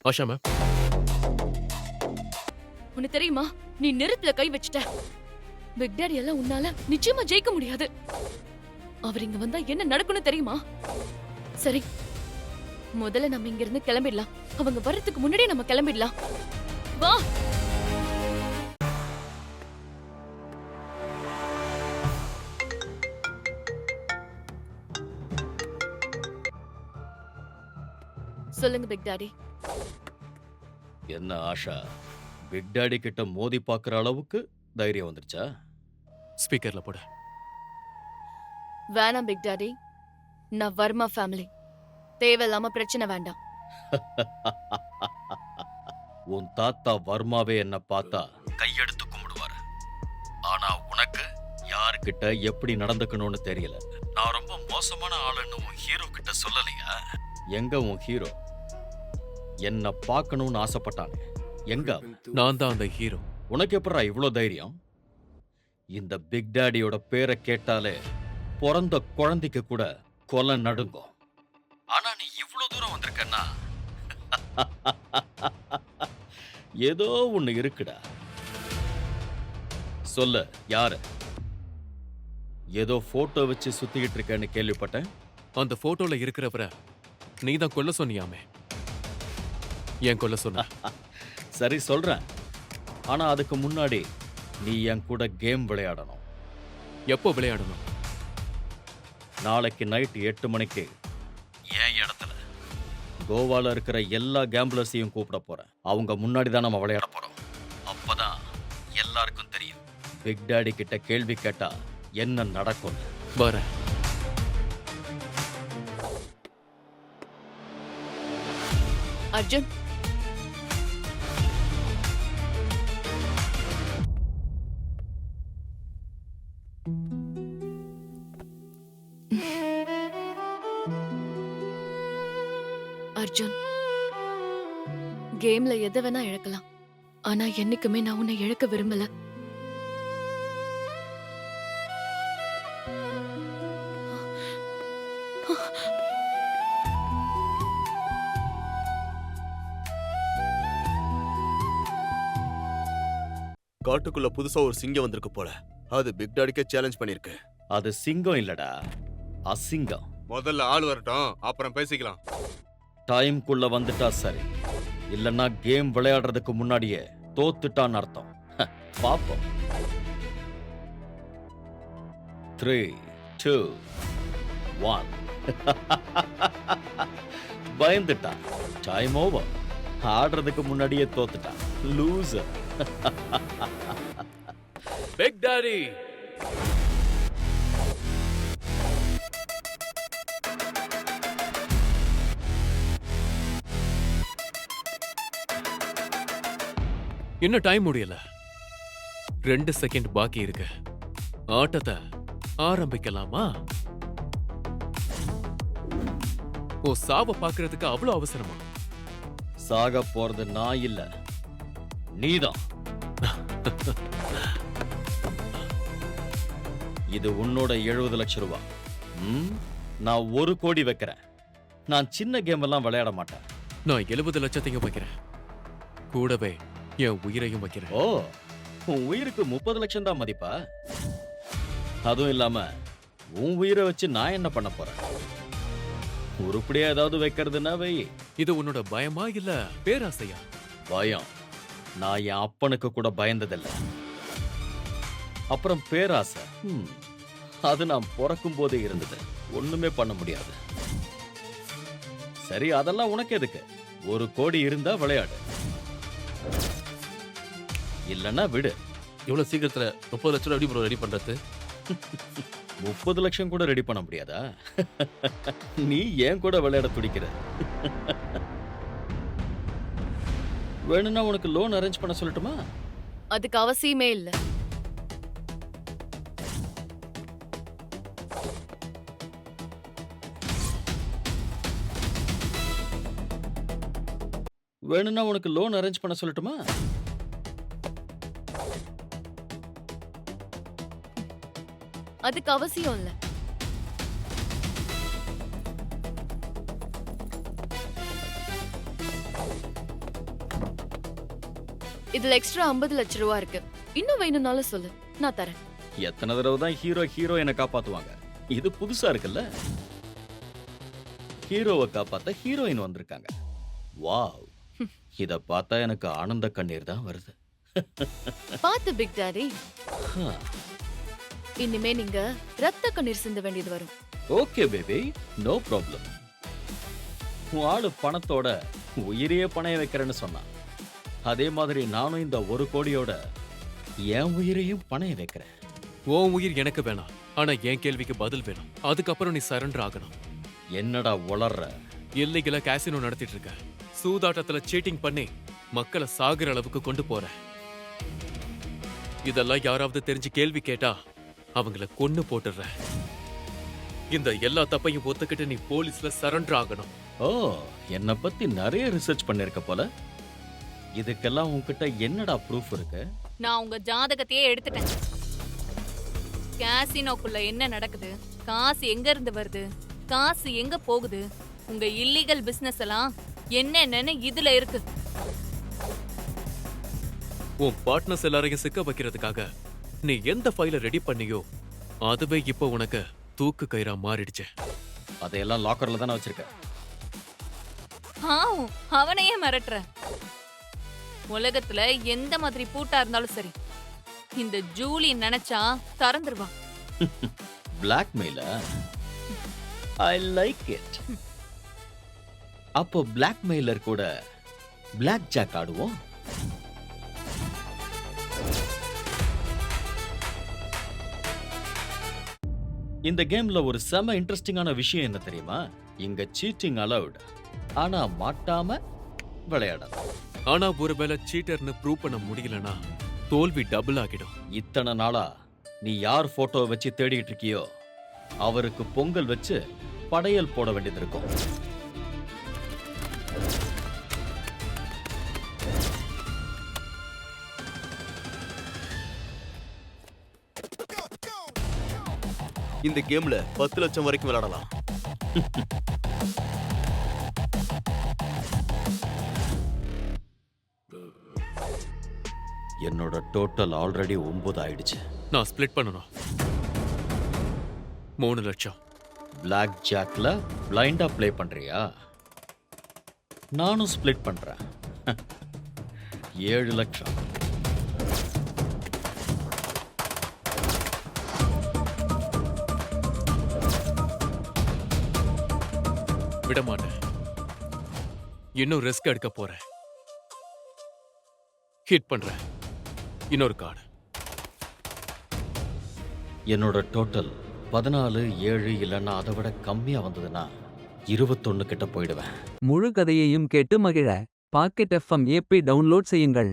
Asha ma'am. உனக்கு தெரியுமா, நீ நெருப்புல கை வச்சிட்ட. பிக் டாடி எல்லாம் உன்னால நிச்சயமா ஜெயிக்க முடியாது. அவர் இங்க வந்தா என்ன நடக்கும்னு தெரியுமா? சரி, முதல்ல நம்ம இங்க இருந்து கிளம்பிடலாம். அவங்க வர்றதுக்கு முன்னாடியே நம்ம கிளம்பிடலாம். வா. சொல்லுங்க பிக் டாடி. என்ன ஆஷா, பிக் டாடி கிட்ட மோதி பாக்குற அளவுக்கு தைரியம் வந்துருச்சா? ஸ்பீக்கர்ல போடு. வேணாம் பிக் டாடி, நான் வர்மா ஃபேமிலி. தேவையில்லாம பிரச்சனை வேண்டாம். உன் தாத்தா வர்மாவே என்ன பார்த்தா கையெடுத்து கும்பிடுவாரு. ஆனா உனக்கு யாருக்கிட்ட எப்படி நடந்துக்கணும்னு தெரியல. நான் ரொம்ப மோசமான ஆளுன்னு உன் ஹீரோ கிட்ட சொல்லலையா? எங்க உன் ஹீரோ? என்ன பார்க்கணும்னு ஆசைப்பட்டானே, எங்க அவன்? நான் தான் அந்த ஹீரோ. உனக்கு எப்படா இவ்ளோ தைரியம்? இந்த பிக் டாடியோட பேரை கேட்டாலே பிறந்த குழந்தைக்கு கூட கொலை நடுங்கும். ஆனா நீ இவ்ளோ தூரம் வந்திருக்கன்னா ஏதோ ஒண்ணு இருக்குடா. சொல்ல யாரு? ஏதோ போட்டோ வச்சு சுத்திக்கிட்டு இருக்கேன்னு கேள்விப்பட்டேன். அந்த போட்டோல இருக்கிறவரை நீ தான் கொல்ல சொன்னியாமே. ஏன் கொல்ல சொன்ன? சரி சொல்றேன். ஆனா அதுக்கு முன்னாடி நீ என் கூட கேம் விளையாடணும். எப்போ விளையாடணும்? நாளைக்கு நைட் 8 மணிக்கு என் இடத்துல கோவால இருக்கிற எல்லா கேம்பிளர்ஸையும் கூப்பிட போறேன். அவங்க முன்னாடி தான் நம்ம விளையாட போறோம். அப்பதான் எல்லாருக்கும் தெரியும் பிக் டாடி கிட்ட கேள்வி கேட்டா என்ன நடக்கும். வரேன். அர்ஜுன், அர்ஜுன், கேம்ல எதை வேணா இழக்கலாம். ஆனா என்னைக்குமே நான் உன்னை இழக்க விரும்பல. காட்டுக்குள்ள புதுசா ஒரு சிங்கம் வந்திருக்கு போல. அது பிக் டாடிக்கே சேலஞ்ச் பண்ணிருக்கு. அது சிங்கம் இல்லடா, அசிங்கம். முதல்ல ஆள் வரட்டும், அப்புறம் பேசிக்கலாம். டைம்குள்ள வந்துட்டா சரி, இல்லன்னா கேம் விளையாடுறதுக்கு முன்னாடியே தோத்துட்டான்னு அர்த்தம். பாப்போம். 3, 2, 1. பயந்துட்டா. Time over. ஆடுறதுக்கு முன்னாடியே தோத்துட்டா. லூசர். Big daddy. இன்னும் டைம் முடியல. 2 செகண்ட் பாக்கி இருக்கு. ஆட்டத்தை ஆரம்பிக்கலாமா? ஓ, சாவ பாக்குறதுக்கு அவ்வளவு அவசரமா? சாக போறது நான் இல்ல, நீதான். இது உன்னோட 70 லட்சம் ரூபாய். நான் 1 கோடி வைக்கிறேன். நான் சின்ன கேம் எல்லாம் விளையாட மாட்டேன். நான் 70 லட்சத்தையும் வைக்கிறேன். கூடவே என் உயிரையும் வைக்கிறேன். ஓ, உன் உயிருக்கு 30 லட்சம் தான் மதிப்பா? அதுவும் இல்லாம உன் உயிரை வச்சு நான் என்ன பண்ண போறேன்? உருப்படியா ஏதாவது வைக்கிறதுனா வை. இது உன்னோட பயமா இல்ல பேராசையா? பயம். நான் என் அப்பனுக்கு கூட பயந்ததில்லை. அப்புறம் பேராசை, அது நான் பிறக்கும் போதே இருந்தது. ஒண்ணுமே பண்ண முடியாது. சரி, அதெல்லாம் உனக்கு எதுக்கு? 1 கோடி இருந்தா விளையாடு, இல்லன்னா விடு. இவ்வளவு சீக்கிரத்துல 30 லட்சம் எப்படி ப்ரோ ரெடி பண்றது? 30 லட்சம் கூட ரெடி பண்ண முடியாதா? நீ ஏன் கூட விளையாட துடிக்கிற? வேணும்னா உனக்கு லோன் அரேஞ்ச் பண்ண சொல்லட்டுமா? அதுக்கு அவசியமே இல்ல. வேணும்னா உனக்கு லோன் அரேஞ்ச் பண்ண சொல்லட்டுமா? அதுக்கு அவசியம் இல்ல. இதுல எக்ஸ்ட்ரா 50 லட்சம் ரூபா இருக்கு. இன்னும் வேணும்னாலும் சொல்லு, நான் தரேன். எத்தனை தடவை தான் ஹீரோ என்ன காப்பாத்துவாங்க? இது புதுசா இருக்குல்ல. ஹீரோவை காப்பாத்த ஹீரோயின் வந்திருக்காங்க. வாவ், இத பார்த்தா எனக்கு ஆனந்த கண்ணீர் தான் வருது. பாத்து பிக் டாடி, ஹா. இனிமே நீங்க ரத்த கண்ணீர் சிந்த வேண்டியது வரும். Okay baby, no problem. உன் ஆளு பணத்தோட உயிரையே பணைய வைக்கிறேன்னு சொன்னான். அதே மாதிரி நானும் இந்த 1 கோடியோட என் உயிரையும் பணைய வைக்கிறேன். உன் உயிர் எனக்கு வேணாம், ஆனா என் கேள்விக்கு பதில் வேணும். அதுக்கப்புறம் நீ சரண்டர் ஆகணும். என்னடா உளர்ற? இல்லீகலா கேசினோ நடத்திட்டு இருக்க. சூதாட்டத்துல சீட்டிங் பண்ணி மக்களை சாகுற அளவுக்கு கொண்டு போற. இதெல்லாம் யாராவது தெரிஞ்சு கேள்வி கேட்டா அவங்கள கொன்னு போட்டுற. இந்த எல்லா தப்பையும் ஒத்துக்கிட்டு நீ போலீஸ்ல சரண்டர் ஆகணும். ஓ, என்னை பத்தி நிறைய ரிசர்ச் பண்ணிருக்க போல. இதுக்கெல்லாம் உன்கிட்ட என்னடா ப்ரூஃப் இருக்கு? நான் உங்க ஜாதகத்தையே எடுத்துட்டேன். கேசினோக்குள்ள என்ன நடக்குது, காசு எங்க இருந்து வருது, காசு எங்க போகுது, உங்க இல்லீகல் பிசினஸ் எல்லாம் என்னென்னு இதுல இருக்கு. உன் பார்ட்னர்ஸ் எல்லாரையும் சிக்க வைக்கிறதுக்காக நீ எந்த ஃபைலை ரெடி பண்ணியோ அதுவே இப்போ உனக்கு தூக்கு கயிறா மாறிடுச்சு. அதையெல்லாம் லாக்கர்ல தானே வச்சிருக்க. அவனையே மிரட்டுற. உலகத்துல எந்த மாதிரி பூட்டா இருந்தாலும் சரி, இந்த ஜூலி நினைச்சா திறந்துருவா. பிளாக்மெயில ஐ லைக் இட். அப்போ பிளாக்மெயிலர் கூட பிளாக் ஜாக் ஆடுவோம். இந்த கேம்ல ஒரு செம இன்ட்ரெஸ்டிங்கான விஷயம் என்ன தெரியுமா? இங்க சீட்டிங் அலவுட், ஆனா மாட்டாம விளையாடலாம். ஆனா ஒருவேளை சீட்டர்னு ப்ரூவ் பண்ண முடியலனா தோல்வி டபுள் ஆகிடும். இத்தனை நாளா நீ யார் போட்டோ வச்சு தேடிட்டு இருக்கியோ அவருக்கு பொங்கல் வச்சு படையல் போட வேண்டியது இருக்கும். இந்த கேம்ல 10 லட்சம் வரைக்கும் விளையாடலாம். என்னோட டோட்டல் ஆல்ரெடி 9 ஆயிடுச்சு. நான் ஸ்பிளிட் பண்ணணும். 3 லட்சம். பிளாக் ஜாக்ல பிளைண்டா ப்ளே பண்றியா? நானும் ஸ்பிளிட் பண்றேன். 7 லட்சம். விட மாட்டேன். இன்னும் ரிஸ்க் எடுக்க போறேன். ஹிட் பண்றேன். இன்னொரு கார்டு. என்னோட டோட்டல் 14, 7 இல்லைன்னா அதை விட கம்மியா வந்ததுன்னா 21 கிட்ட போயிடுவேன். முழு கதையையும் கேட்டு மகிழ பாக்கெட் FM ஆப்பை டவுன்லோட் செய்யுங்கள்.